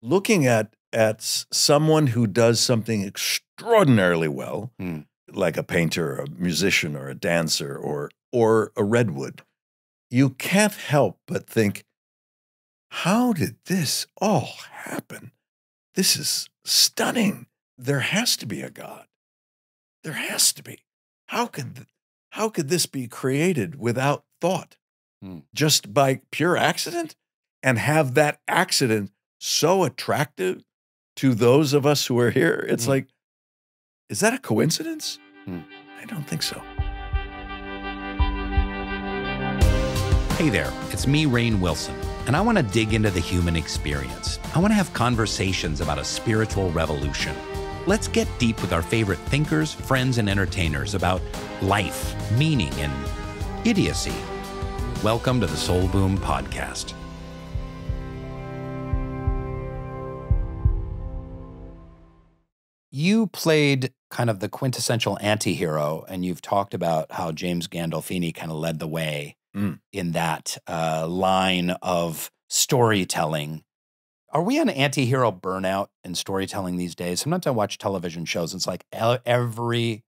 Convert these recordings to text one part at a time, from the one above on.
looking at someone who does something extraordinarily well, like a painter, a musician, or a dancer, or a redwood, you can't help but think, how did this all happen? This is stunning. There has to be a God. There has to be. How could this be created without thought? Just by pure accident? And have that accident so attractive to those of us who are here? It's like, is that a coincidence? I don't think so. Hey there, it's me, Rainn Wilson, and I want to dig into the human experience. I want to have conversations about a spiritual revolution. Let's get deep with our favorite thinkers, friends, and entertainers about life, meaning, and idiocy. Welcome to the Soul Boom Podcast. You played kind of the quintessential anti-hero, and you've talked about how James Gandolfini kind of led the way in that line of storytelling. Are we on anti-hero burnout in storytelling these days? Sometimes I watch television shows, and it's like every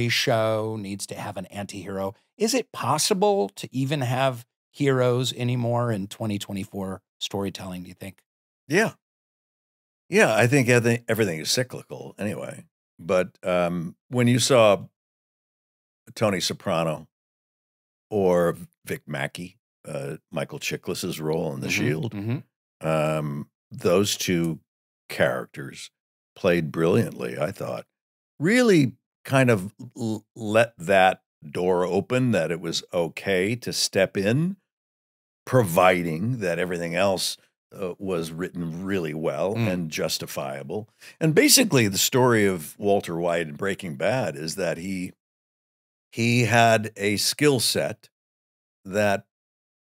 show needs to have an anti-hero. Is it possible to even have heroes anymore in 2024 storytelling, do you think? Yeah. Yeah, I think everything is cyclical anyway. But when you saw Tony Soprano or Vic Mackey, Michael Chiklis's role in The Shield, those two characters played brilliantly, I thought. Really kind of let that door open that it was okay to step in, providing that everything else was written really well and justifiable. And basically the story of Walter White in Breaking Bad is that he had a skill set that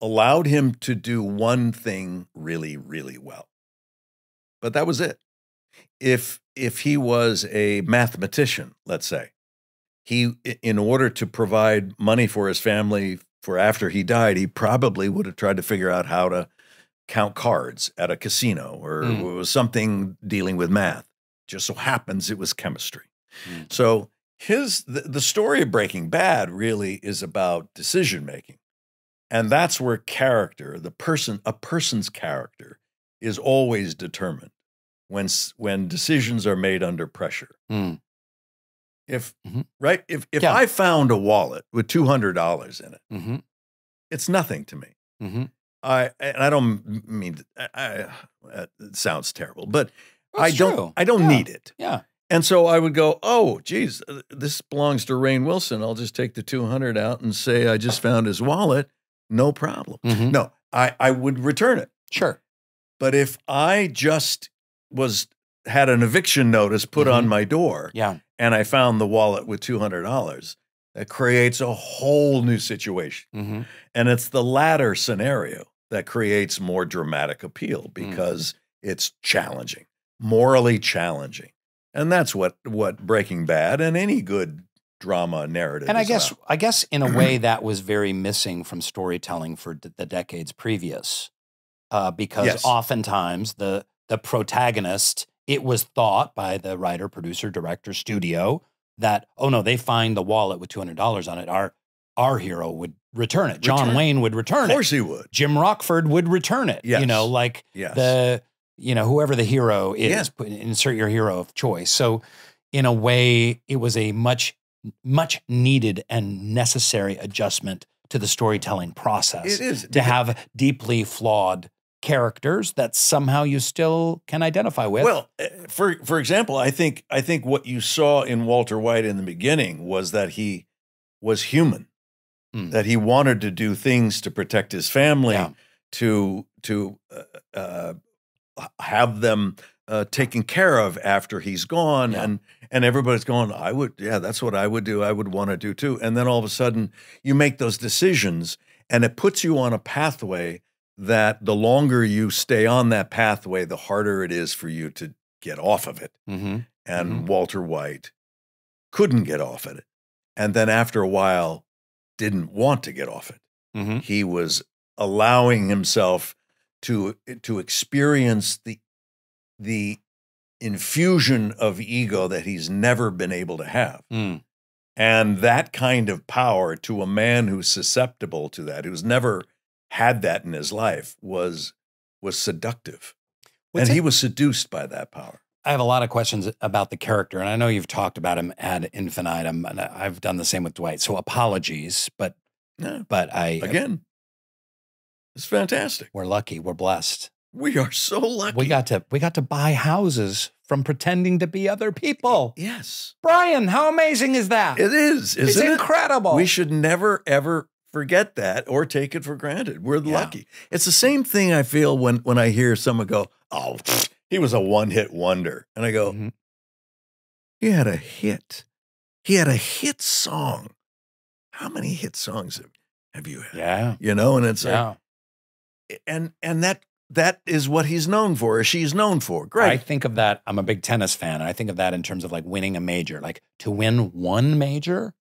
allowed him to do one thing really, really well. But that was it. If he was a mathematician, let's say, in order to provide money for his family for after he died, he probably would have tried to figure out how to count cards at a casino or it was something dealing with math. Just so happens it was chemistry. So the story of Breaking Bad really is about decision making. And that's where character, a person's character is always determined when decisions are made under pressure. If I found a wallet with $200 in it, it's nothing to me. I don't mean it sounds terrible, but I don't need it. Yeah. And so I would go, oh, geez, this belongs to Rainn Wilson. I'll just take the 200 out and say I just found his wallet. No problem. No, I would return it. Sure. But if I just had an eviction notice put on my door and I found the wallet with $200, that creates a whole new situation. And it's the latter scenario that creates more dramatic appeal because it's challenging, morally challenging. And that's what Breaking Bad and any good drama narrative and is I guess in a way that was very missing from storytelling for the decades previous, because oftentimes the protagonist, it was thought by the writer, producer, director, studio that, oh no, they find the wallet with $200 on it. Our hero would return it. John Wayne would return it. Of course he would. Jim Rockford would return it. Yes. Whoever the hero is, insert your hero of choice. So in a way, it was a much needed and necessary adjustment to the storytelling process. It is. To have deeply flawed characters that somehow you still can identify with. Well, for example, I think what you saw in Walter White in the beginning was that he was human, that he wanted to do things to protect his family, to have them taken care of after he's gone, and everybody's going, that's what I would do. I would want to do too. And then all of a sudden, you make those decisions, and it puts you on a pathway that the longer you stay on that pathway, the harder it is for you to get off of it. And Walter White couldn't get off of it. And then after a while, didn't want to get off it. He was allowing himself to experience the infusion of ego that he's never been able to have. And that kind of power to a man who's susceptible to that, who's never had that in his life, was seductive. And he was seduced by that power. I have a lot of questions about the character, and I know you've talked about him ad infinitum, and I've done the same with Dwight. So apologies, but again, it's fantastic. We're lucky. We're blessed. We are so lucky. We got to buy houses from pretending to be other people. Yes. Brian, how amazing is that? It is, isn't it? It's incredible. We should never, ever forget that or take it for granted. We're lucky. It's the same thing I feel when I hear someone go, oh, he was a one-hit wonder. And I go, he had a hit. He had a hit song. How many hit songs have you had? Yeah. You know, and it's like, and that is what he's known for, or she's known for. Great. I think of that. I'm a big tennis fan. And I think of that in terms of like winning a major. Like to win one major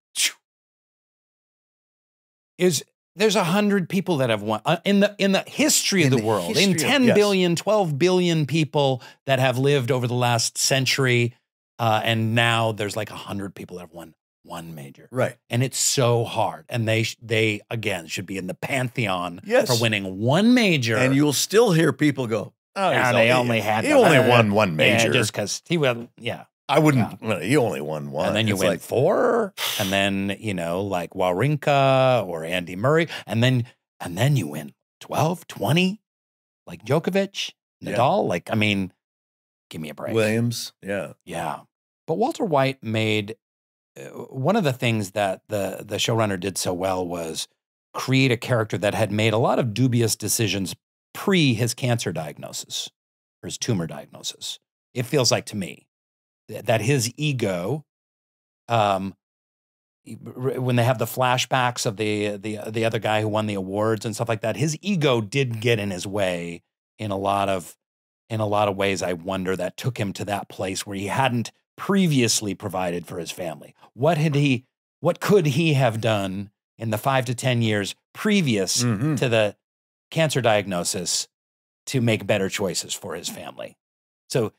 there's 100 people that have won in the history of the world. In 10 billion, 12 billion people that have lived over the last century. And now there's like 100 people that have won one major. Right. And it's so hard. And they again, should be in the pantheon for winning one major. And you'll still hear people go, oh, he only won one major. Yeah, just because he will, I wouldn't, he only won one. And then you win 4, and then, you know, like Wawrinka or Andy Murray, and then you win 12, 20, like Djokovic, Nadal. Like, I mean, give me a break. Williams, Yeah. But Walter White made, one of the things that the showrunner did so well was create a character that had made a lot of dubious decisions pre his cancer diagnosis, or his tumor diagnosis. It feels like to me that his ego, when they have the flashbacks of the other guy who won the awards and stuff like that, his ego did get in his way in a lot of ways. I wonder that took him to that place where he hadn't previously provided for his family. What could he have done in the 5 to 10 years previous to the cancer diagnosis to make better choices for his family? So,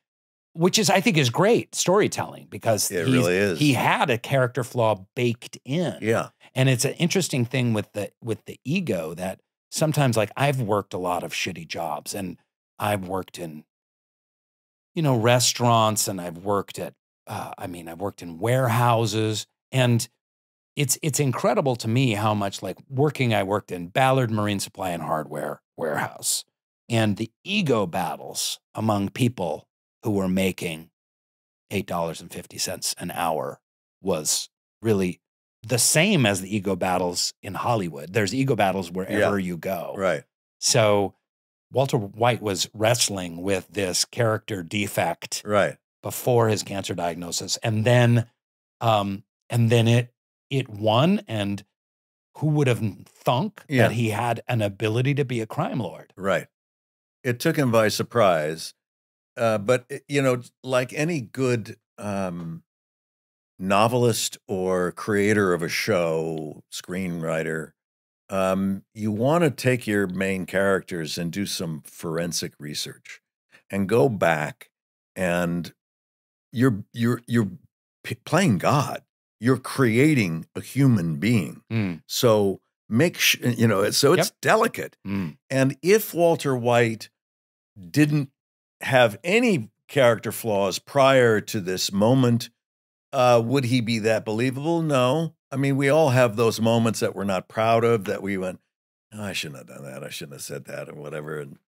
which I think is great storytelling, because it really is. He had a character flaw baked in. Yeah. And it's an interesting thing with the ego that sometimes, like, I've worked a lot of shitty jobs, and I've worked in, restaurants, and I've worked at, I've worked in warehouses, and it's incredible to me how much, like, I worked in Ballard Marine Supply and Hardware warehouse, and the ego battles among people who were making $8.50 an hour was really the same as the ego battles in Hollywood. There's ego battles wherever you go. Right. So Walter White was wrestling with this character defect before his cancer diagnosis. And then it won. And who would have thunk that he had an ability to be a crime lord? Right. It took him by surprise. But, like any good novelist or creator of a show, screenwriter, you want to take your main characters and do some forensic research and go back, and you're playing God. You're creating a human being. So make sure, so it's delicate. And if Walter White didn't have any character flaws prior to this moment, would he be that believable? No. I mean, we all have those moments that we're not proud of, that we went, oh, I shouldn't have done that. I shouldn't have said that, or whatever. And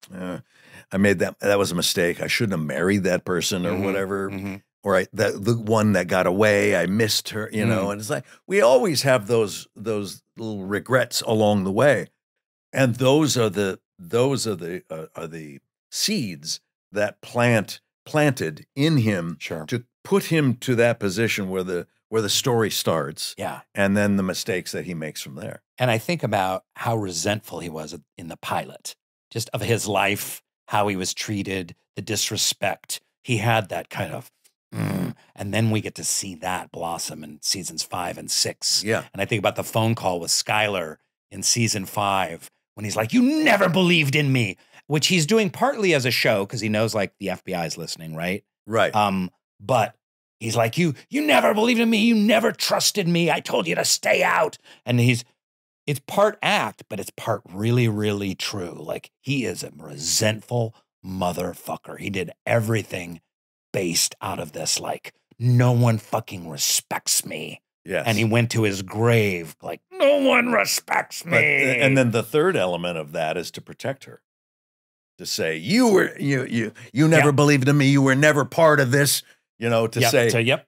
I made that was a mistake. I shouldn't have married that person, or whatever. Or the one that got away, I missed her, and it's like, we always have those little regrets along the way. And those are the seeds that planted in him to put him to that position where the story starts. Yeah. And then the mistakes that he makes from there. And I think about how resentful he was in the pilot, just of his life, how he was treated, the disrespect. He had that kind of, and then we get to see that blossom in seasons 5 and 6. Yeah. And I think about the phone call with Skylar in season 5, when he's like, you never believed in me. which he's doing partly as a show because he knows like the FBI is listening, right? Right. But he's like, you never believed in me. You never trusted me. I told you to stay out. And it's part act, but it's part really, really true. Like he is a resentful motherfucker. He did everything based out of this, like, no one fucking respects me. Yes. And he went to his grave like, no one respects me. And then the third element of that is to protect her. To say, you never believed in me. You were never part of this, to say,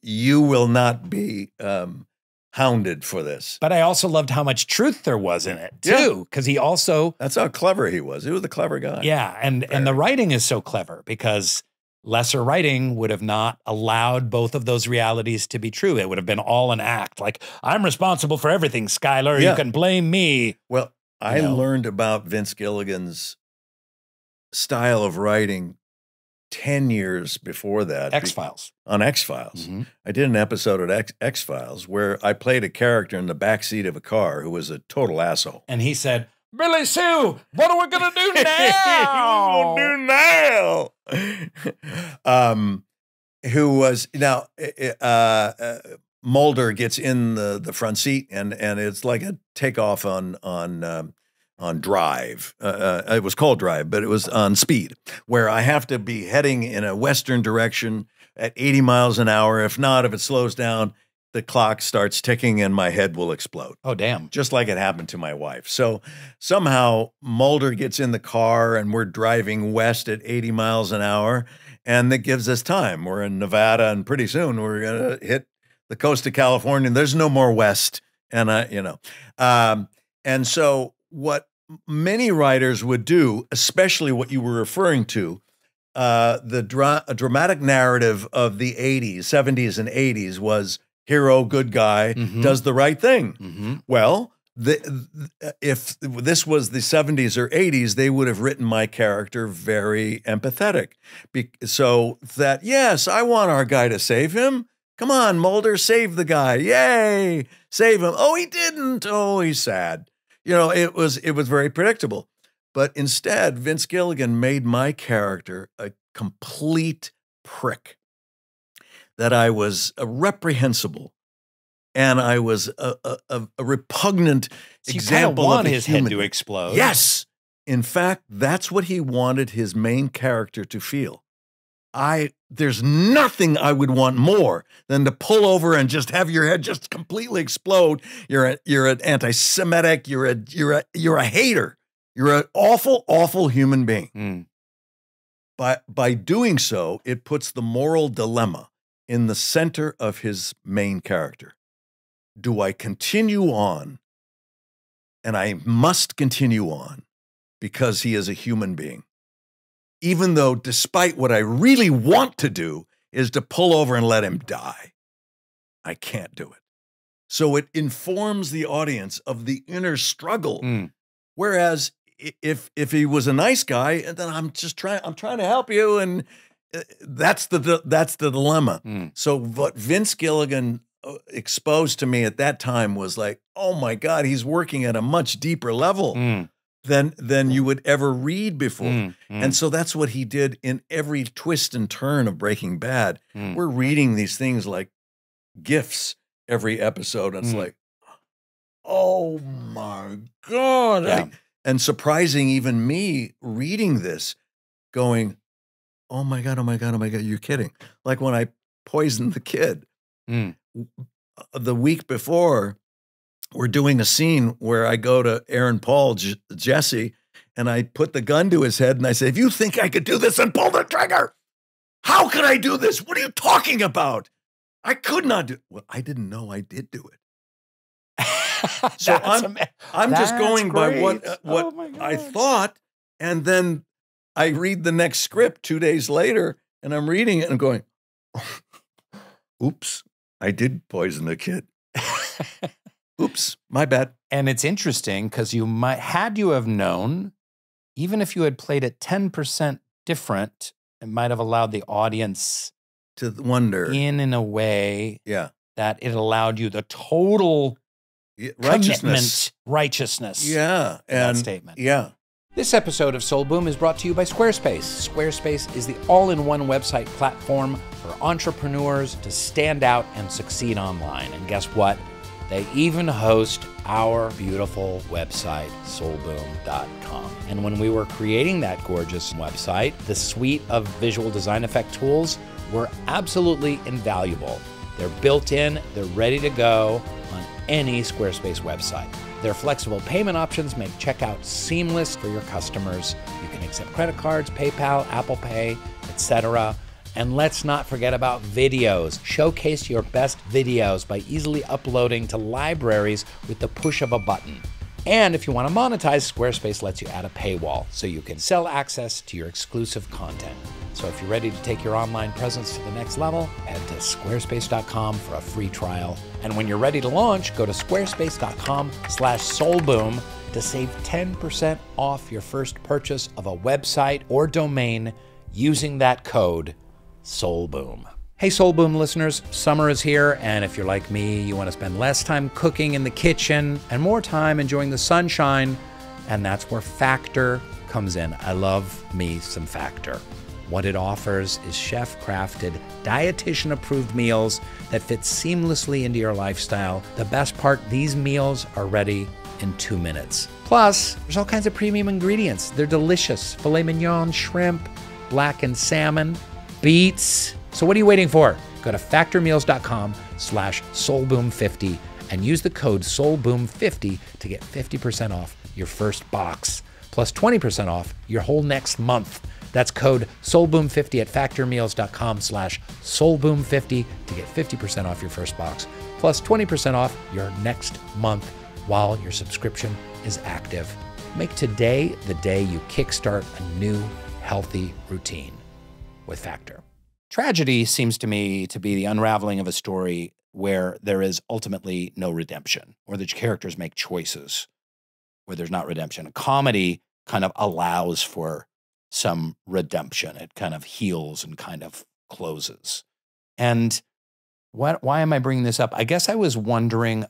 you will not be hounded for this. But I also loved how much truth there was in it too. Because he also. That's how clever he was. He was a clever guy. Yeah. And the writing is so clever because lesser writing would have not allowed both of those realities to be true. It would have been all an act. Like, I'm responsible for everything, Skylar. You can blame me. Well, I learned about Vince Gilligan's style of writing 10 years before that. X-Files. On X-Files. Mm-hmm. I did an episode of X-Files where I played a character in the backseat of a car who was a total asshole. And he said, Billy Sue, what are we going to do now? Who was now Mulder gets in the front seat and it's like a takeoff on Drive. It was called Drive, but it was on Speed, where I have to be heading in a western direction at 80 miles an hour. If not, if it slows down, the clock starts ticking and my head will explode. Oh, damn. Just like it happened to my wife. So somehow Mulder gets in the car and we're driving west at 80 miles an hour. And that gives us time. We're in Nevada and pretty soon we're going to hit the coast of California. There's no more west. And and so what many writers would do, especially what you were referring to, the dramatic narrative of the 80s, 70s and 80s was hero, good guy, does the right thing. Mm-hmm. Well, if this was the 70s or 80s, they would have written my character very empathetic. So that, yes, I want our guy to save him. Come on, Mulder, save the guy. Yay, save him. Oh, he didn't. Oh, he's sad. It was very predictable. But instead, Vince Gilligan made my character a complete prick. That I was reprehensible, and I was a repugnant example of a his human. head to explode. Yes, in fact, that's what he wanted his main character to feel. There's nothing I would want more than to pull over and just have your head just completely explode. You're an anti-Semitic. You're a hater. You're an awful, awful human being. By doing so, it puts the moral dilemma in the center of his main character. Do I continue on? And I must continue on because he is a human being. Even though, despite what I really want to do is to pull over and let him die, I can't do it. So it informs the audience of the inner struggle. Whereas if he was a nice guy, then I'm trying to help you, and that's the dilemma. So what Vince Gilligan exposed to me at that time was like, oh my God, he's working at a much deeper level than you would ever read before. And so that's what he did in every twist and turn of Breaking Bad. We're reading these things like gifts every episode. And it's like, oh my God. And surprising even me reading this, going, oh my God, you're kidding. Like when I poisoned the kid. The week before, we're doing a scene where I go to Aaron Paul, Jesse, and I put the gun to his head and I say, if you think I could do this and pull the trigger, how could I do this? What are you talking about? I could not do. Well, I didn't know I did do it. So I'm just going by what I thought, and then I read the next script 2 days later, and I'm reading it and going, oops, I did poison the kid. Oops, my bad. And it's interesting because had you have known, even if you had played it 10% different, it might have allowed the audience to wonder in a way that it allowed you the total righteousness. Yeah. And that statement. Yeah. This episode of Soul Boom is brought to you by Squarespace. Squarespace is the all-in-one website platform for entrepreneurs to stand out and succeed online. And guess what? They even host our beautiful website, soulboom.com. And when we were creating that gorgeous website, the suite of visual design effect tools were absolutely invaluable. They're built in, they're ready to go on any Squarespace website. Their flexible payment options make checkout seamless for your customers. You can accept credit cards, PayPal, Apple Pay, etc. And let's not forget about videos. Showcase your best videos by easily uploading to libraries with the push of a button. And if you want to monetize, Squarespace lets you add a paywall so you can sell access to your exclusive content. So if you're ready to take your online presence to the next level, head to squarespace.com for a free trial. And when you're ready to launch, go to squarespace.com/soulboom to save 10% off your first purchase of a website or domain using that code SOULBOOM. Hey Soul Boom listeners, summer is here, and if you're like me, you want to spend less time cooking in the kitchen and more time enjoying the sunshine, and that's where Factor comes in. I love me some Factor. What it offers is chef-crafted, dietitian-approved meals that fit seamlessly into your lifestyle. The best part, these meals are ready in 2 minutes. Plus, there's all kinds of premium ingredients. They're delicious. Filet mignon, shrimp, blackened salmon, beets. So what are you waiting for? Go to factormeals.com/soulboom50 and use the code soulboom50 to get 50% off your first box, plus 20% off your whole next month. That's code soulboom50 at factormeals.com/soulboom50 to get 50% off your first box, plus 20% off your next month while your subscription is active. Make today the day you kickstart a new, healthy routine with Factor. Tragedy seems to me to be the unraveling of a story where there is ultimately no redemption, or the characters make choices where there's not redemption. A comedy kind of allows for some redemption. It kind of heals and kind of closes. And why am I bringing this up? I guess I was thinking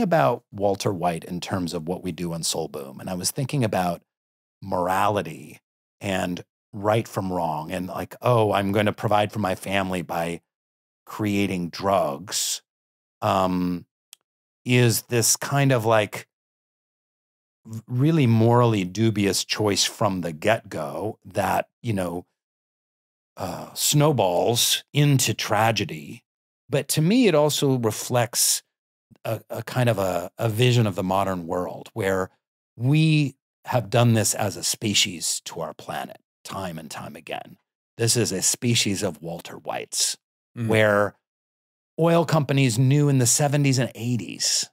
about Walter White in terms of what we do on Soul Boom. And I was thinking about morality and right from wrong, and like, oh, I'm going to provide for my family by creating drugs, is this kind of like really morally dubious choice from the get-go that, snowballs into tragedy. But to me, it also reflects a kind of a vision of the modern world where we have done this as a species to our planet time and time again. This is a species of Walter Whites, where oil companies knew in the 70s and 80s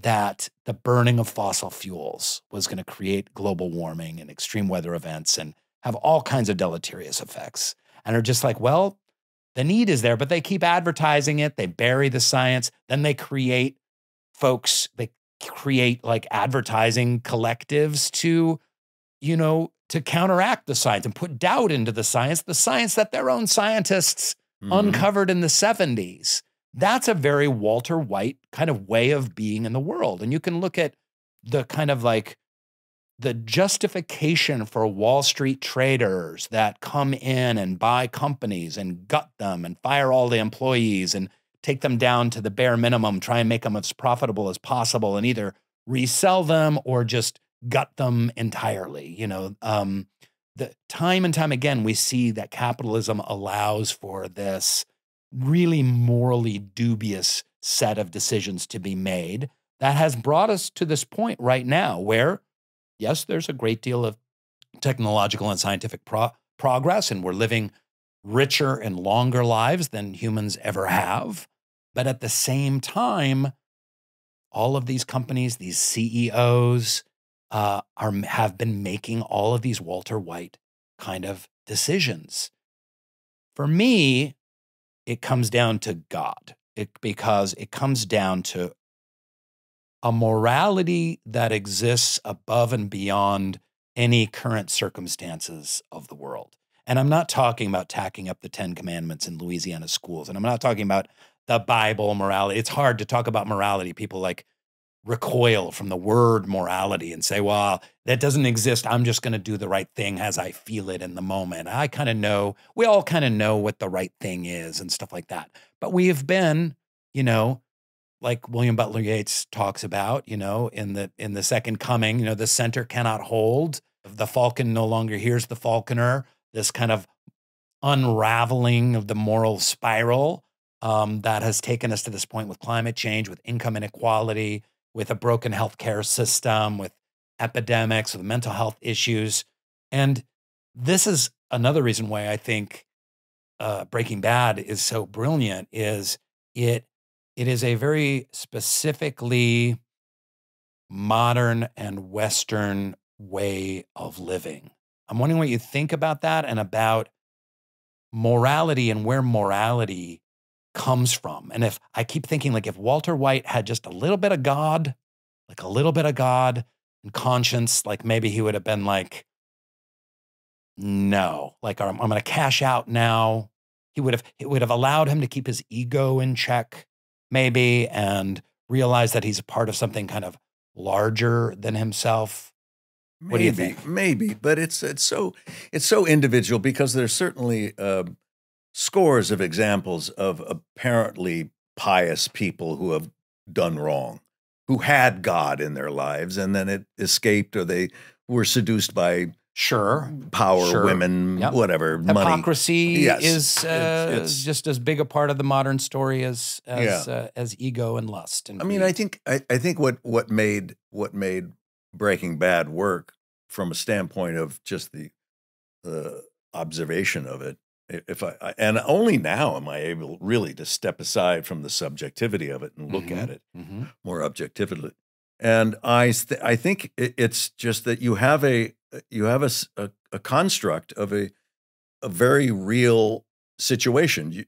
that the burning of fossil fuels was going to create global warming and extreme weather events and have all kinds of deleterious effects. And are just like, well, the need is there, but they keep advertising it. They bury the science. Then they create like advertising collectives to counteract the science and put doubt into the science that their own scientists uncovered in the 70s. That's a very Walter White kind of way of being in the world. And you can look at the kind of like the justification for Wall Street traders that come in and buy companies and gut them and fire all the employees and take them down to the bare minimum, try and make them as profitable as possible and either resell them or just gut them entirely. The time and time again, we see that capitalism allows for this really morally dubious set of decisions to be made that has brought us to this point right now where, yes, there's a great deal of technological and scientific progress, and we're living richer and longer lives than humans ever have. But at the same time, all of these companies, these CEOs, have been making all of these Walter White kind of decisions. For me, it comes down to God, because it comes down to a morality that exists above and beyond any current circumstances of the world. And I'm not talking about tacking up the 10 Commandments in Louisiana schools, and I'm not talking about the Bible morality. It's hard to talk about morality. People like recoil from the word morality and say, well, that doesn't exist. I'm just going to do the right thing as I feel it in the moment. I kind of know, we all kind of know what the right thing is and stuff like that. But we have been, you know, like William Butler Yeats talks about, you know, in the Second Coming, you know, the center cannot hold. The falcon no longer hears the falconer. This kind of unraveling of the moral spiral that has taken us to this point with climate change, with income inequality, with a broken healthcare system, with epidemics, with mental health issues. And this is another reason why I think Breaking Bad is so brilliant, is it is a very specifically modern and Western way of living. I'm wondering what you think about that and about morality and where morality comes from. And if I keep thinking, like, if Walter White had just a little bit of God, like a little bit of God and conscience, like maybe he would have been like, no, like I'm going to cash out now. It would have allowed him to keep his ego in check, maybe, and realize that he's a part of something kind of larger than himself. What do you think? Maybe, but it's so individual, because there's certainly scores of examples of apparently pious people who have done wrong, who had God in their lives, and then it escaped, or they were seduced by power, women, whatever, money. Hypocrisy is it's just as big a part of the modern story as ego and lust. And I mean, I think what made Breaking Bad work from a standpoint of just the observation of it, and only now am I able really to step aside from the subjectivity of it and look at it more objectively. And I think it's just that you have a construct of a very real situation.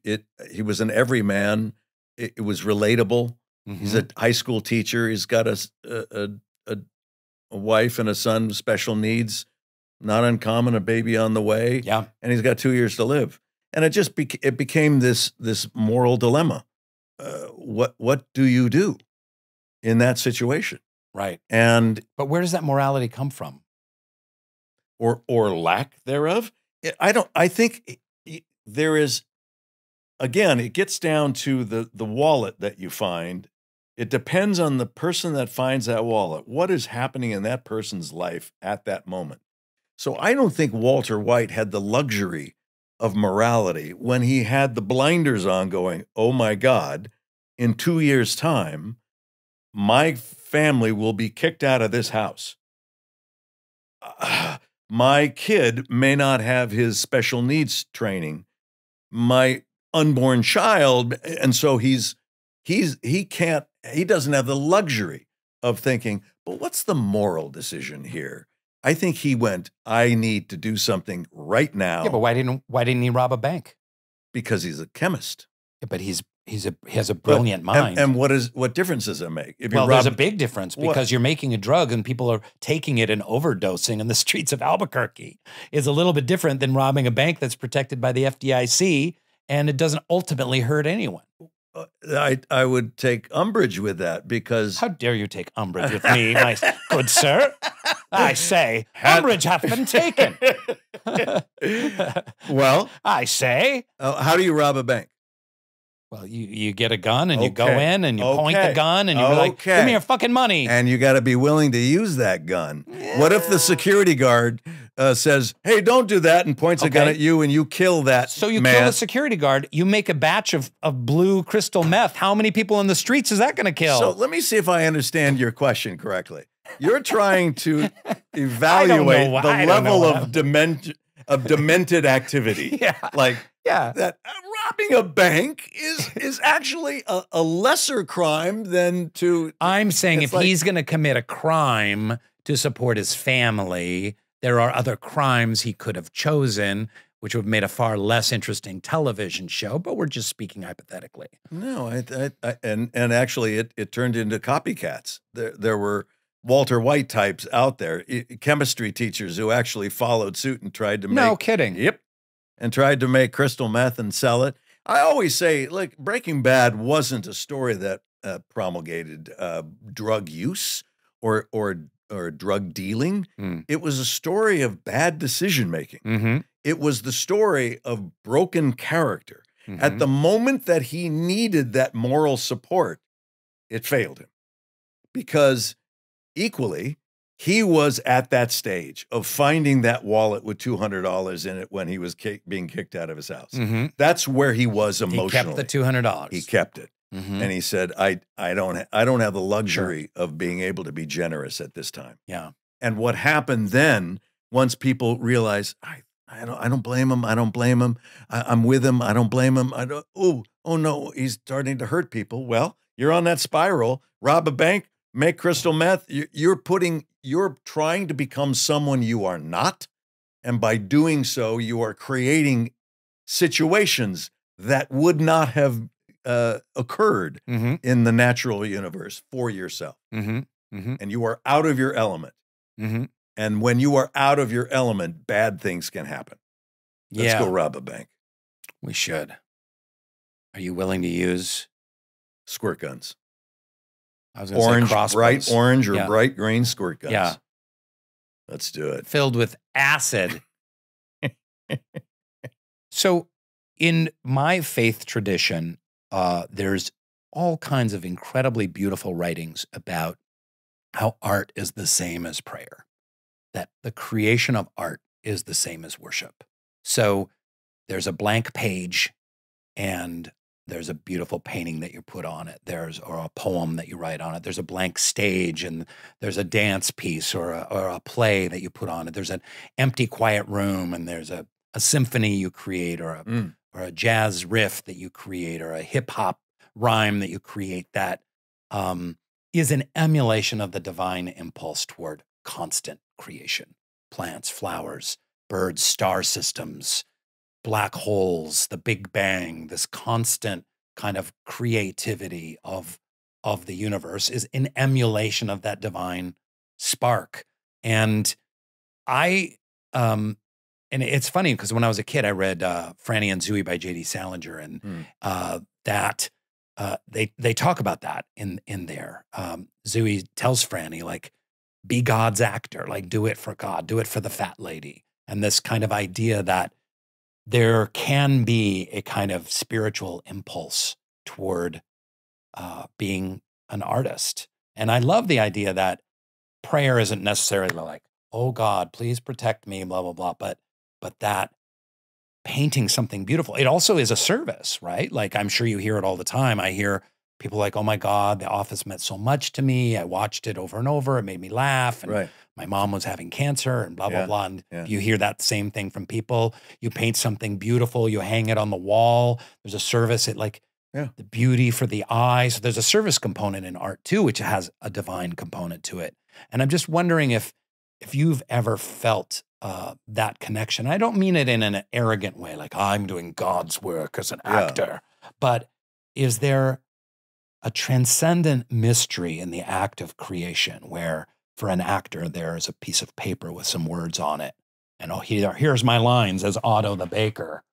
He was an everyman. It was relatable. He's a high school teacher. He's got a wife and a son with special needs, not uncommon, a baby on the way. Yeah. And he's got 2 years to live. And it just it became this moral dilemma. What do you do in that situation? Right. But where does that morality come from? Or lack thereof? I think there is, again, it gets down to the wallet that you find. It depends on the person that finds that wallet. What is happening in that person's life at that moment? So I don't think Walter White had the luxury of morality when he had the blinders on going, oh my God, in 2 years' time, my family will be kicked out of this house. My kid may not have his special needs training. My unborn child, and so he doesn't have the luxury of thinking, but what's the moral decision here? I think he went, I need to do something right now. Yeah, but why didn't he rob a bank? Because he's a chemist. Yeah, but he has a brilliant mind. And what difference does it make? There's a big difference, because you're making a drug and people are taking it and overdosing in the streets of Albuquerque. Is a little bit different than robbing a bank that's protected by the FDIC, and it doesn't ultimately hurt anyone. I would take umbrage with that, because... How dare you take umbrage with me, my good sir? I say, umbrage hath been taken. Well... I say... how do you rob a bank? Well, you get a gun and you go in and you point the gun and you're like, give me your fucking money. And you got to be willing to use that gun. Yeah. What if the security guard says, hey, don't do that, and points a gun at you, and you kill that So you man. Kill the security guard. You make a batch of blue crystal meth. How many people in the streets is that going to kill? So let me see if I understand your question correctly. You're trying to evaluate the level of demented activity. Yeah. Like that robbing a bank is actually a lesser crime than to... I'm saying if he's going to commit a crime to support his family, there are other crimes he could have chosen, which would have made a far less interesting television show, but we're just speaking hypothetically. No, and actually it turned into copycats. There were Walter White types out there, chemistry teachers who actually followed suit and tried to make... No kidding. Yep. And tried to make crystal meth and sell it. I always say, like, Breaking Bad wasn't a story that promulgated drug use or drug dealing. It was a story of bad decision making. It was the story of broken character. At the moment that he needed that moral support, it failed him, because equally, he was at that stage of finding that wallet with $200 in it when he was being kicked out of his house. That's where he was emotionally. He kept the $200. He kept it. And he said, I don't have the luxury of being able to be generous at this time. Yeah. And what happened then, once people realize, I don't blame him. I don't blame him. I'm with him. I don't blame him. Oh no, he's starting to hurt people. Well, you're on that spiral. Rob a bank, make crystal meth. You're trying to become someone you are not. And by doing so, you are creating situations that would not have occurred in the natural universe for yourself. And you are out of your element. And when you are out of your element, bad things can happen. Let's go rob a bank. We should. Are you willing to use squirt guns? I was going to say crossbows. Bright orange or bright green squirt guns. Yeah. Let's do it. Filled with acid. So in my faith tradition, there's all kinds of incredibly beautiful writings about how art is the same as prayer, that the creation of art is the same as worship. So there's a blank page and there's a beautiful painting that you put on it. Or a poem that you write on it. There's a blank stage and there's a dance piece or a play that you put on it. There's an empty, quiet room and there's a symphony you create or a jazz riff that you create or a hip hop rhyme that you create that is an emulation of the divine impulse toward constant creation. Plants, flowers, birds, star systems, black holes, the Big Bang, this constant kind of creativity of the universe is an emulation of that divine spark. And and it's funny because when I was a kid, I read Franny and Zooey by J.D. Salinger, and they talk about that in there. Zooey tells Franny, like, be God's actor, like do it for God, do it for the fat lady. And this kind of idea that there can be a kind of spiritual impulse toward being an artist. And I love the idea that prayer isn't necessarily like, oh God, please protect me, blah, blah, blah. But that painting something beautiful, it also is a service, right? Like I'm sure you hear it all the time. I hear people like, oh my God, The Office meant so much to me. I watched it over and over. It made me laugh. And my mom was having cancer and blah, blah, blah. And you hear that same thing from people. You paint something beautiful. You hang it on the wall. There's a service. The beauty for the eye. So there's a service component in art too, which has a divine component to it. And I'm just wondering if you've ever felt that connection. I don't mean it in an arrogant way, like I'm doing God's work as an actor, but is there a transcendent mystery in the act of creation where for an actor, there's a piece of paper with some words on it. And here's my lines as Otto the baker,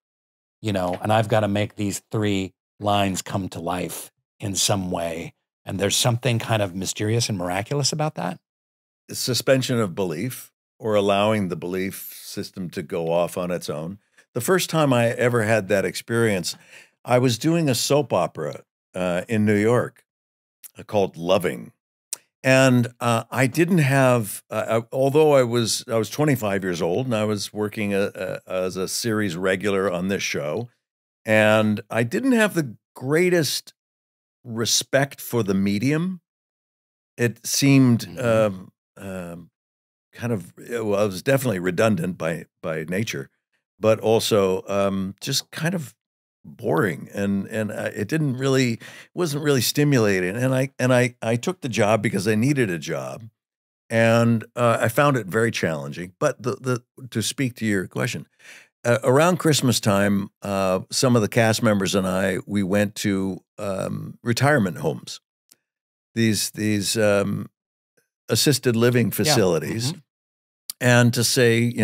and I've got to make these 3 lines come to life in some way. And there's something kind of mysterious and miraculous about that. Suspension of belief, or allowing the belief system to go off on its own. The first time I ever had that experience, I was doing a soap opera in New York called Loving. And I didn't have, although I was 25 years old and I was working as a series regular on this show, and I didn't have the greatest respect for the medium. It seemed kind of, it was definitely redundant by nature, but also just kind of boring, and it wasn't really stimulating. And I took the job because I needed a job, and I found it very challenging. But to speak to your question, around Christmas time, some of the cast members and we went to retirement homes, these assisted living facilities, and to say,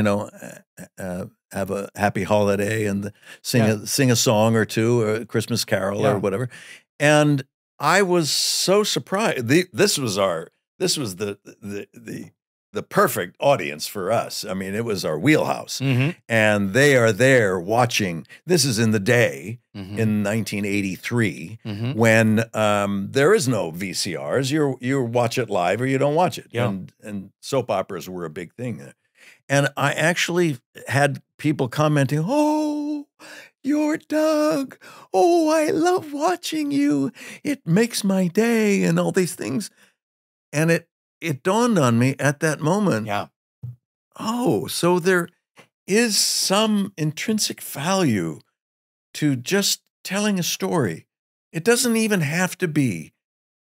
have a happy holiday and sing a song or two, or a Christmas carol or whatever. And I was so surprised. This was the perfect audience for us. I mean, it was our wheelhouse. And they are there watching. This is in the day in 1983 when there is no VCRs. You watch it live or you don't watch it. Yeah. And soap operas were a big thing. And I actually had people commenting, "Oh, you're Doug. Oh, I love watching you. It makes my day," and all these things. And it dawned on me at that moment. Yeah. Oh, so there is some intrinsic value to just telling a story. It doesn't even have to be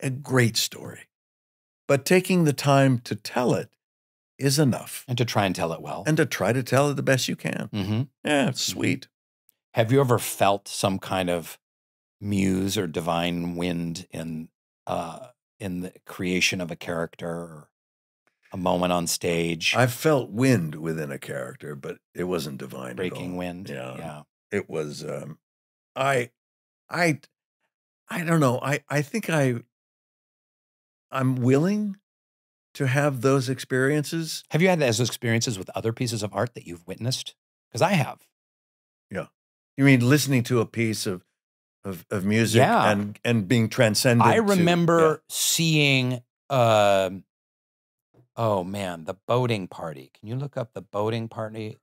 a great story, but taking the time to tell it is enough. And to try and tell it well. And to try to tell it the best you can. Yeah, it's sweet. Have you ever felt some kind of muse or divine wind in the creation of a character or a moment on stage? I've felt wind within a character, but it wasn't divine. Breaking wind. Yeah. It was I don't know. I think I'm willing to have those experiences. Have you had those experiences with other pieces of art that you've witnessed? Because I have. Yeah. You mean listening to a piece of music and being transcended? I remember seeing oh man, The Boating Party. Can you look up The Boating Party?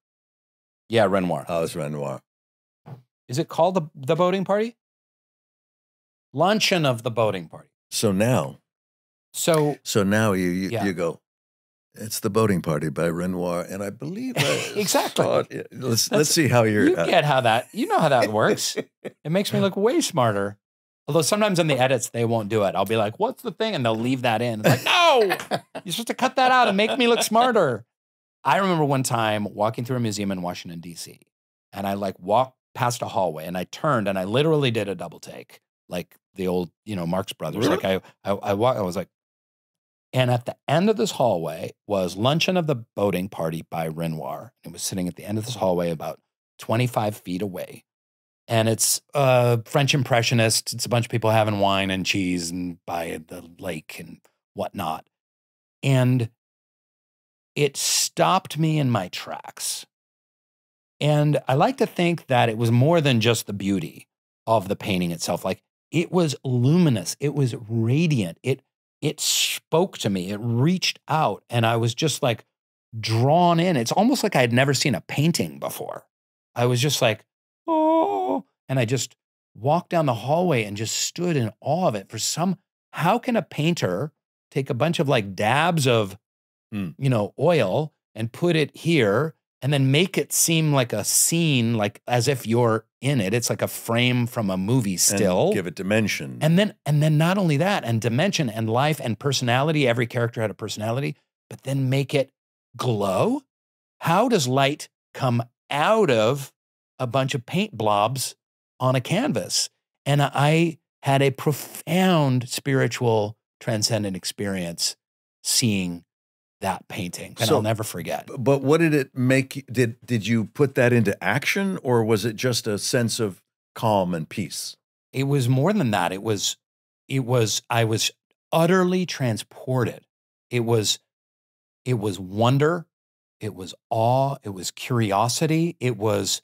Yeah, Renoir. Oh, it's Renoir. Is it called the Boating Party? Luncheon of the Boating Party. So now you go, it's The Boating Party by Renoir, and I believe exactly. Let's see how you get how that know how that works. It makes me look way smarter. Although sometimes in the edits they won't do it. I'll be like, "What's the thing?" and they'll leave that in. It's like, no, you're supposed to cut that out and make me look smarter. I remember one time walking through a museum in Washington D.C. and I walked past a hallway and I turned and I literally did a double take, like the old Marx Brothers. Really? I was like. And at the end of this hallway was Luncheon of the Boating Party by Renoir. It was sitting at the end of this hallway about 25 feet away. And it's French Impressionist. It's a bunch of people having wine and cheese and by the lake and whatnot. And it stopped me in my tracks. And I like to think that it was more than just the beauty of the painting itself. Like, it was luminous. It was radiant. It spoke to me. It reached out, and I was just like drawn in. It's almost like I had never seen a painting before. I was just like, oh, and I just walked down the hallway and just stood in awe of it. How can a painter take a bunch of dabs of, oil and put it here and then make it seem like a scene, like as if you're in it. It's like a frame from a movie still. And give it dimension. And then not only that, and dimension and life and personality. Every character had a personality, but then make it glow. How does light come out of a bunch of paint blobs on a canvas? And I had a profound spiritual transcendent experience seeing that painting, and I'll never forget. But what did it make? Did you put that into action, or was it just a sense of calm and peace? It was more than that. It was. I was utterly transported. It was wonder. It was awe. It was curiosity. It was.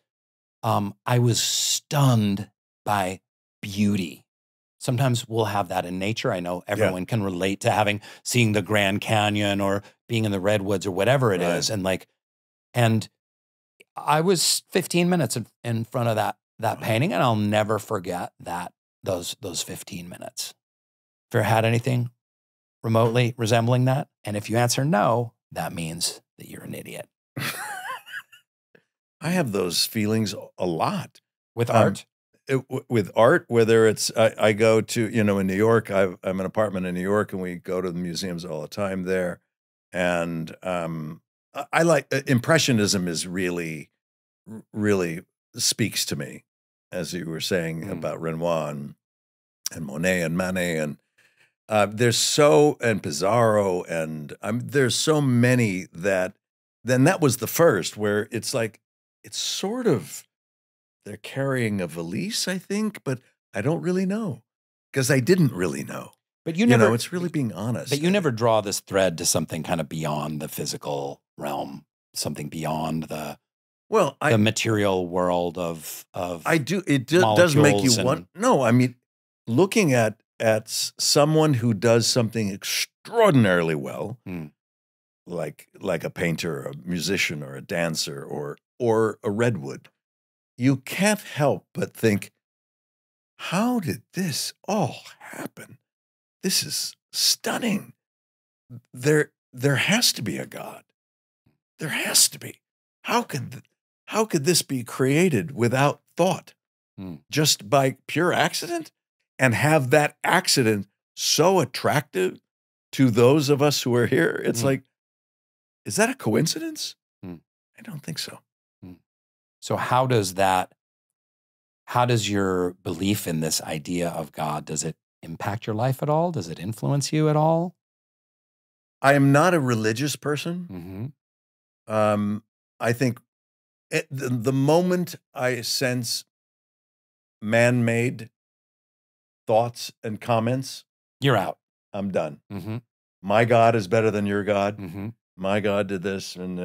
I was stunned by beauty. Sometimes we'll have that in nature. I know everyone can relate to seeing the Grand Canyon or being in the redwoods or whatever it is. And I was 15 minutes in front of that painting, and I'll never forget those 15 minutes. Have you ever had anything remotely resembling that? And if you answer no, that means that you're an idiot. I have those feelings a lot. With art? With art, whether it's, I go to, in New York, I'm an apartment in New York, and we go to the museums all the time there. And I like, Impressionism is really, really speaks to me, as you were saying about Renoir and Monet and Manet. And and Pissarro, and there's so many that was the first, where it's like, it's sort of, they're carrying a valise, I think, but I don't really know, because I didn't really know. But you never, it's really being honest. But you never draw this thread to something kind of beyond the physical realm, something beyond the material world of I do. It does make you want. No, I mean, looking at someone who does something extraordinarily well, like a painter, or a musician, or a dancer, or a redwood, you can't help but think, how did this all happen? This is stunning. There has to be a God. There has to be. How could this be created without thought, just by pure accident, and have that accident so attractive to those of us who are here? It's like, is that a coincidence? I don't think so. So how does your belief in this idea of God, does it impact your life at all? Does it influence you at all? I am not a religious person. I think the moment I sense man-made thoughts and comments, you're out. I'm done. My God is better than your God. My God did this, and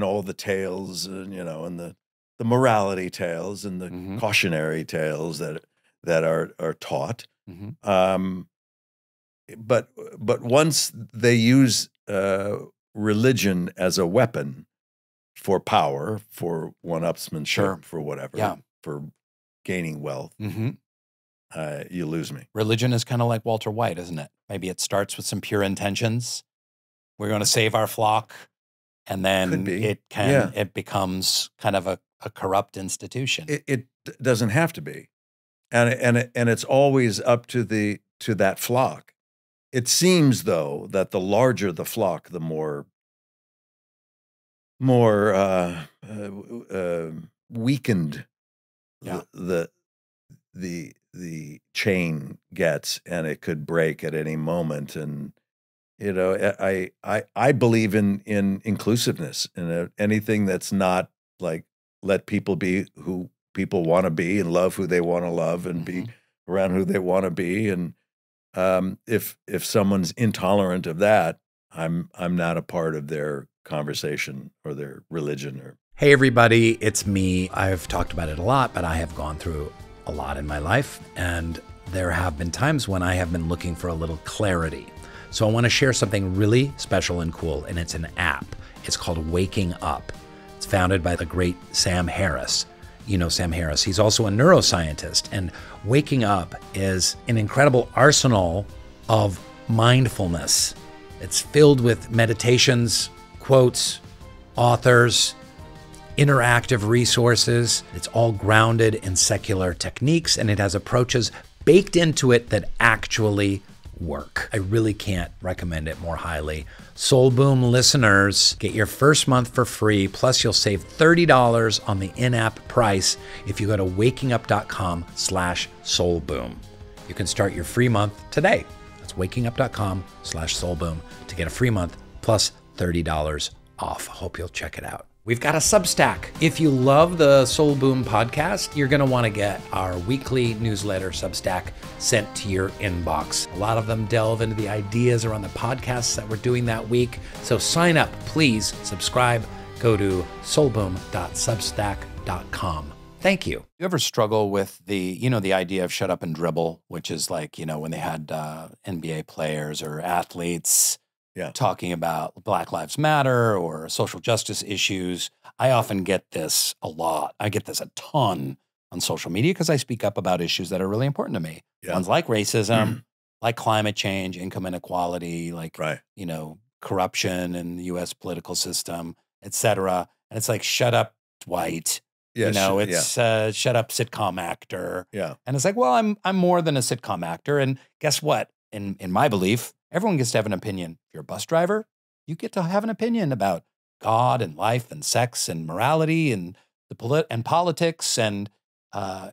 all the tales, and the morality tales and the cautionary tales that are taught. But once they use religion as a weapon for power, for one-upsmanship, for whatever, for gaining wealth, you lose me. Religion is kind of like Walter White, isn't it? Maybe it starts with some pure intentions. We're going to save our flock, and then it becomes kind of a corrupt institution. It doesn't have to be, and it's always up to that flock. It seems, though, that the larger the flock, the more weakened the chain gets, and it could break at any moment. And I believe in inclusiveness, and anything that's not like, let people be who people want to be, and love who they want to love, and be around who they want to be. And if someone's intolerant of that, I'm not a part of their conversation or their religion. Hey everybody, it's me. I've talked about it a lot, but I have gone through a lot in my life, and there have been times when I have been looking for a little clarity. So I want to share something really special and cool, and it's an app. It's called Waking Up. It's founded by the great Sam Harris. You know Sam Harris. He's also a neuroscientist, and Waking Up is an incredible arsenal of mindfulness. It's filled with meditations, quotes, authors, interactive resources. It's all grounded in secular techniques, and it has approaches baked into it that actually work. I really can't recommend it more highly. Soul Boom listeners get your first month for free, plus you'll save $30 on the in-app price if you go to wakingup.com/soulboom. You can start your free month today. That's wakingup.com/soulboom to get a free month plus $30 off. I hope you'll check it out. We've got a Substack. If you love the Soul Boom podcast, you're going to want to get our weekly newsletter Substack sent to your inbox. A lot of them delve into the ideas around the podcasts that we're doing that week. So sign up, please subscribe. Go to soulboom.substack.com. Thank you. You ever struggle with the idea of shut up and dribble, which is like, when they had NBA players or athletes talking about Black Lives Matter or social justice issues? I often get this a lot. I get this a ton on social media because I speak up about issues that are really important to me. Ones like racism, like climate change, income inequality, like, corruption in the U.S. political system, et cetera. And it's like, shut up, Dwight. Shut up, sitcom actor. And it's like, well, I'm more than a sitcom actor. And guess what? In my belief, everyone gets to have an opinion. If you're a bus driver, you get to have an opinion about God and life and sex and morality and and politics and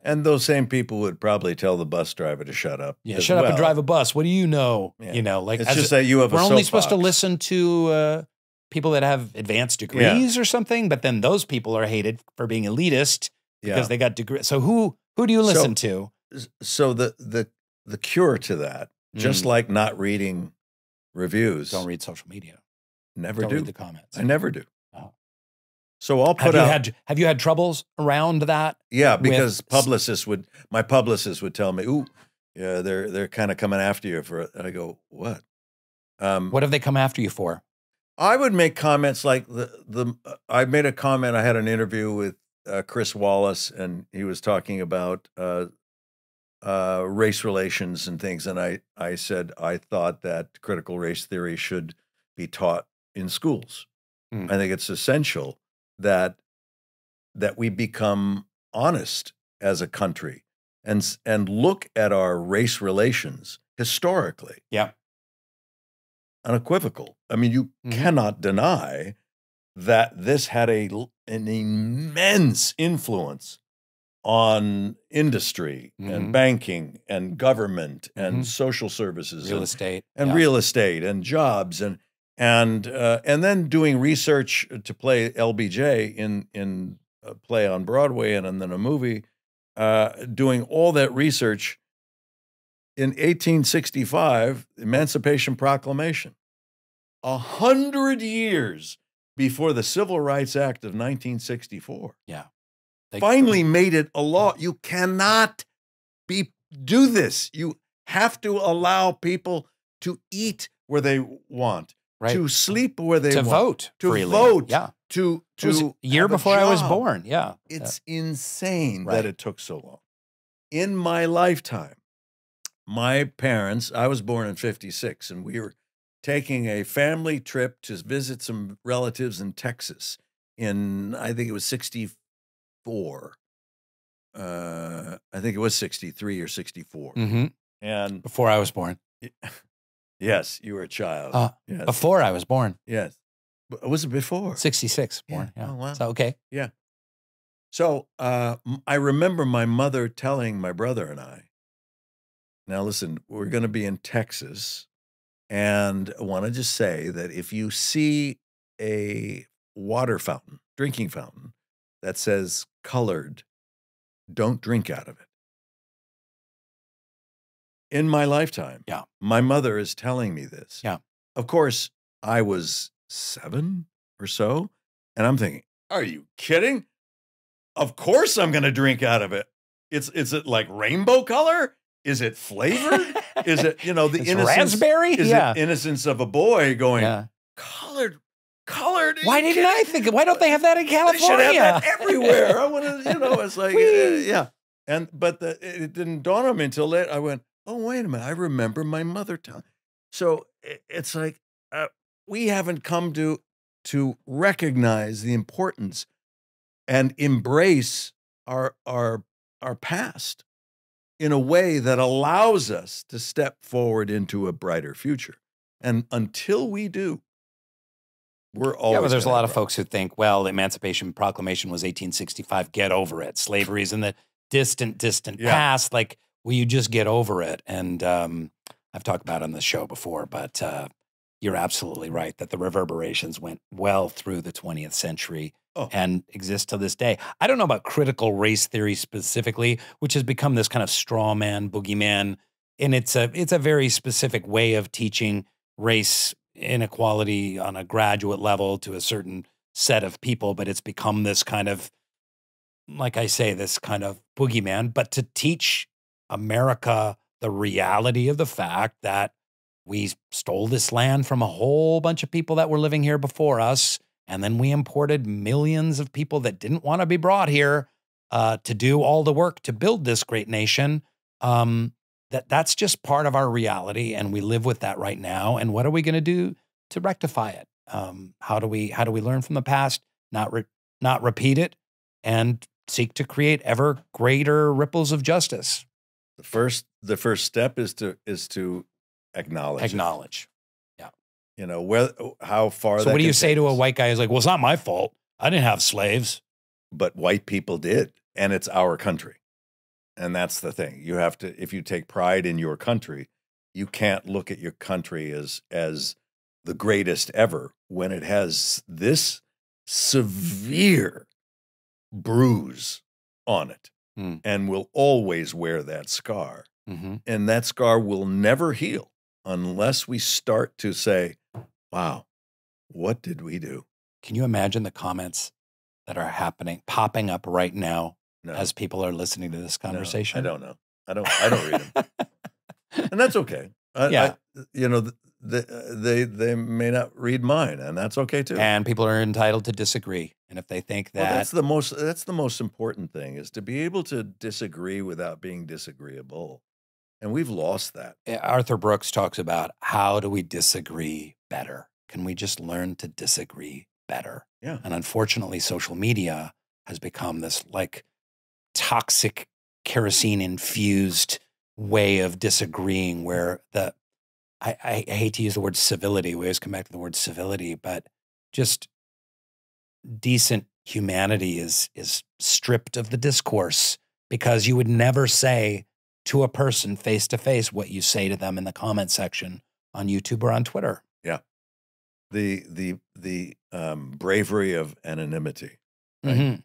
those same people would probably tell the bus driver to shut up. Shut up and drive a bus. What do you know? Like it's just that you have. We're only supposed to listen to people that have advanced degrees or something. But then those people are hated for being elitist because they got degrees. So who do you listen to? So the the cure to that, just like not reading reviews. Don't read social media. Never Don't do. read the comments. I never do. Oh. So I'll put out. Have you had troubles around that? Yeah, because my publicist would tell me, "Ooh, yeah, they're kind of coming after you for it." And I go, "What?" What have they come after you for? I would make comments like I made a comment. I had an interview with Chris Wallace, and he was talking about race relations and things. And I said I thought that critical race theory should be taught in schools. I think it's essential that we become honest as a country and look at our race relations historically. Yeah. Unequivocal. I mean, you cannot deny that this had an immense influence on industry and banking and government and social services, real estate, real estate and jobs and then doing research to play LBJ in a play on Broadway and then a movie, doing all that research. In 1865, Emancipation Proclamation, 100 years before the Civil Rights Act of 1964. Yeah. Finally made it a law. You cannot do this. You have to allow people to eat where they want, to sleep where they want, vote to freely. vote, yeah. to it was a year before I was born. Yeah. It's insane that it took so long. In my lifetime, my parents, I was born in 56, and we were taking a family trip to visit some relatives in Texas in, I think it was 64. I think it was 63 or 64. And before I was born. Yes, you were a child. Yes. Before I was born. Yes. Was it before? 66 born. Yeah. Oh, wow. So, okay. Yeah. So I remember my mother telling my brother and I, now listen, we're going to be in Texas, and I want to just say that if you see a water fountain, drinking fountain, that says colored, don't drink out of it. In my lifetime, my mother is telling me this. Yeah. Of course, I was 7 or so, and I'm thinking, are you kidding? Of course I'm going to drink out of it. Is it like rainbow color? Is it flavored? Is it, the innocence? Raspberry? Is it innocence of a boy going, colored? Why didn't I think? Why don't they have that in California? They should have that everywhere. I want to, it's like, yeah. But it didn't dawn on me until later. I went, oh, wait a minute. I remember my mother telling. So it's like we haven't come to recognize the importance and embrace our past in a way that allows us to step forward into a brighter future. And until we do, we're always. Yeah, but there's a lot of folks who think, well, the Emancipation Proclamation was 1865. Get over it. Slavery's in the distant past. Like, will you just get over it? And I've talked about it on the show before, but you're absolutely right that the reverberations went well through the 20th century. And exist to this day. I don't know about critical race theory specifically, which has become this kind of straw man, boogeyman, and it's a very specific way of teaching race inequality on a graduate level to a certain set of people, but it's become this kind of, like I say, this kind of boogeyman. But to teach America the reality of the fact that we stole this land from a whole bunch of people that were living here before us, and then we imported millions of people that didn't want to be brought here to do all the work to build this great nation. That's just part of our reality, and we live with that right now. And what are we going to do to rectify it? How do we learn from the past, not repeat it, and seek to create ever greater ripples of justice? The first step is to acknowledge. Acknowledge. How far. So what do you say to a white guy who's like, well, it's not my fault. I didn't have slaves. But white people did, and it's our country. And that's the thing. You have to, if you take pride in your country, you can't look at your country as the greatest ever when it has this severe bruise on it and will always wear that scar. And that scar will never heal unless we start to say, wow, what did we do? Can you imagine the comments that are popping up right now as people are listening to this conversation? No, I don't know. I don't read them. And that's okay. They may not read mine, and that's okay too. And people are entitled to disagree. And if they think that that's the most important thing, is to be able to disagree without being disagreeable. And we've lost that. Arthur Brooks talks about, how do we disagree better? Can we just learn to disagree better? Yeah. And unfortunately, social media has become this like toxic kerosene infused way of disagreeing, where I hate to use the word civility. We always come back to the word civility, but just decent humanity is stripped of the discourse, because you would never say to a person face to face what you say to them in the comment section on YouTube or on Twitter. Yeah. The bravery of anonymity. Right?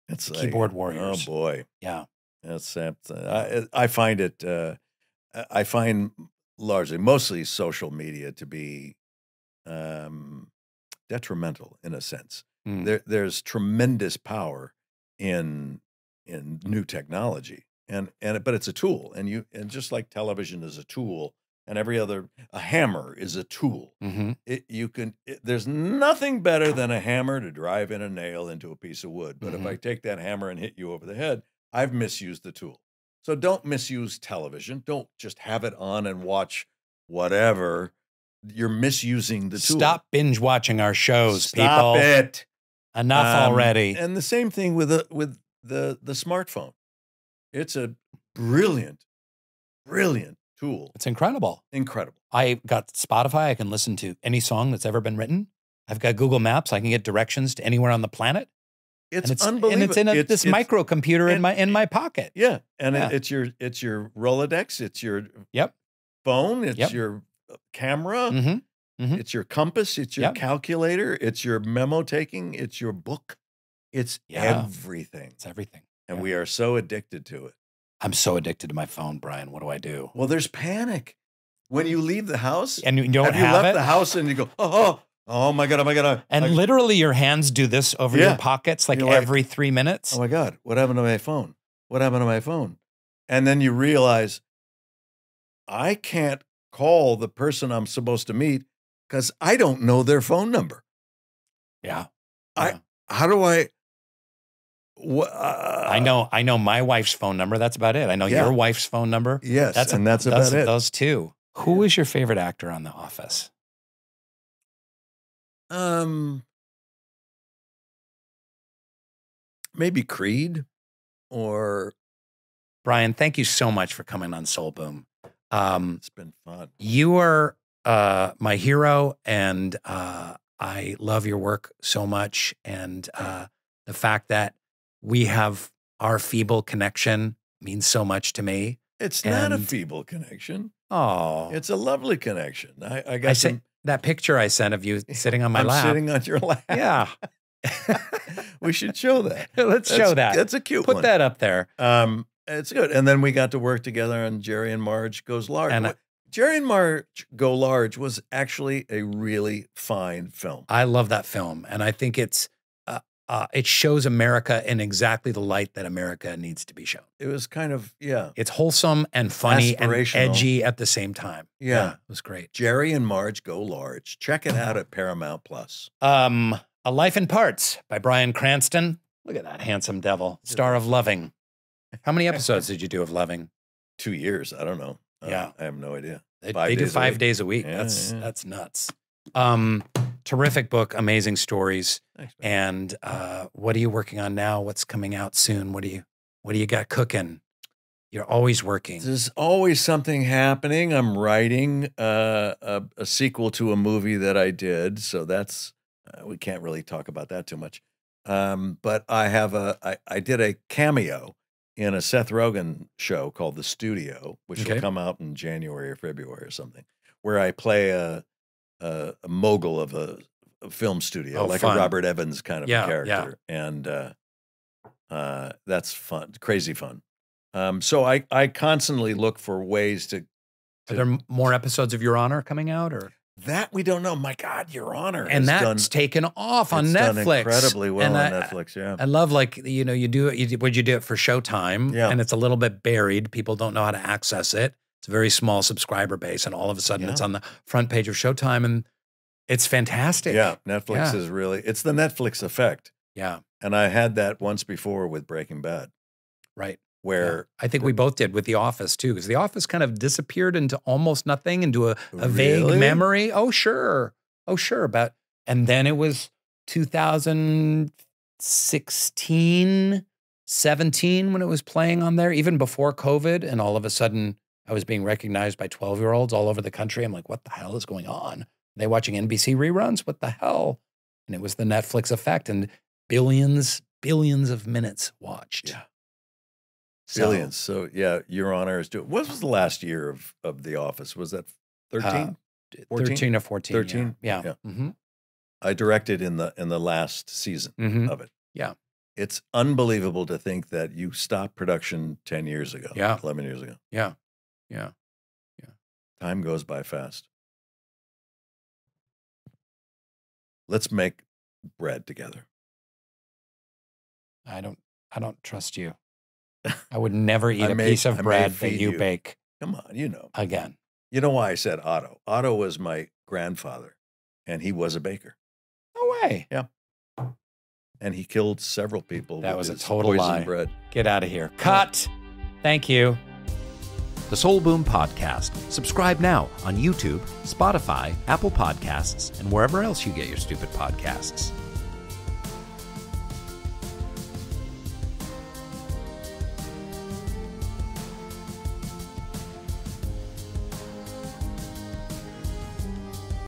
It's keyboard warriors. Oh boy. Yeah. That's I find it I find mostly social media to be detrimental in a sense. There's tremendous power in new technology, but it's a tool, and just like television is a tool, and a hammer is a tool. There's nothing better than a hammer to drive in a nail into a piece of wood. But if I take that hammer and hit you over the head, I've misused the tool. So don't misuse television. Don't just have it on and watch whatever. You're misusing the tool. Stop binge watching our shows, people. Stop it. Enough already. And the same thing with the smartphone. It's a brilliant tool. It's incredible. Incredible. I got Spotify. I can listen to any song that's ever been written. I've got Google Maps. I can get directions to anywhere on the planet. It's unbelievable. And it's in this microcomputer in my pocket. Yeah, and it's your Rolodex. It's your phone. It's your camera. It's your compass. It's your calculator. It's your memo taking. It's your book. It's everything. It's everything. And we are so addicted to it. I'm so addicted to my phone, Bryan. What do I do? Well, there's panic when you leave the house and you don't have you left the house and you go, oh my God. And literally your hands do this over your pockets like every 3 minutes. Oh my God, what happened to my phone? What happened to my phone? And then you realize, I can't call the person I'm supposed to meet because I don't know their phone number. Yeah. How do I? I know my wife's phone number. That's about it. I know your wife's phone number. Yes, that's about it. Those two. Who is your favorite actor on The Office? Maybe Creed or Bryan. Thank you so much for coming on Soul Boom. It's been fun. You are my hero, and I love your work so much. And the fact that we have our feeble connection means so much to me. It's not a feeble connection. Oh, it's a lovely connection. I got that picture I sent of you sitting on my lap. I'm sitting on your lap. Yeah. We should show that. Let's show that. That's a cute one. Put that up there. It's good. And then we got to work together on Jerry and Marge Goes Large. And Jerry and Marge Go Large was actually a really fine film. I love that film. And I think it shows America in exactly the light that America needs to be shown. It was kind of, it's wholesome and funny and edgy at the same time. Yeah. It was great. Jerry and Marge Go Large. Check it out at Paramount Plus. A Life in Parts by Bryan Cranston. Look at that handsome devil. Star of Loving. How many episodes did you do of Loving? 2 years. I don't know. Yeah. I have no idea. They do 5 days a week. Yeah, that's nuts. Terrific book, amazing stories. Thanks, and what are you working on now? What's coming out soon? What do you got cooking? You're always working. There's always something happening. I'm writing a sequel to a movie that I did, so that's we can't really talk about that too much. But I did a cameo in a Seth Rogen show called The Studio, which will come out in January or February or something, where I play a mogul of a film studio, like fun. a Robert Evans kind of a character. Yeah. And that's fun, crazy fun. So I constantly look for ways to. Are there more episodes of Your Honor coming out, or that we don't know? My God, Your Honor, and that's taken off on Netflix. Done incredibly well on Netflix. Yeah, I love, like, you know, you do it. Would you do it for Showtime? Yeah, and it's a little bit buried. People don't know how to access it. It's a very small subscriber base, and all of a sudden, it's on the front page of Showtime, and it's fantastic. Yeah, Netflix is really. It's the Netflix effect. Yeah, and I had that once before with Breaking Bad. Right. Where I think we both did with The Office too, because The Office kind of disappeared into almost nothing, into a vague memory. Oh, sure. And then it was 2016, 17 when it was playing on there, even before COVID. And all of a sudden I was being recognized by 12-year-olds all over the country. I'm like, what the hell is going on? Are they watching NBC reruns? What the hell? And it was the Netflix effect, and billions of minutes watched. Yeah. Billions. So yeah, Your Honor is doing. What was the last year of The Office? Was that 13? 13 or 14. 13. Yeah. Mm-hmm. I directed in the last season of it. Yeah. It's unbelievable to think that you stopped production 10 years ago. Yeah. 11 years ago. Yeah. Time goes by fast. Let's make bread together. I don't trust you. I would never eat a piece of bread that you bake. Come on, you know. Again. You know why I said Otto? Otto was my grandfather, and he was a baker. No way. Yeah. And he killed several people. That was a total lie. Bread. Get out of here. Cut. Thank you. The Soul Boom Podcast. Subscribe now on YouTube, Spotify, Apple Podcasts, and wherever else you get your stupid podcasts.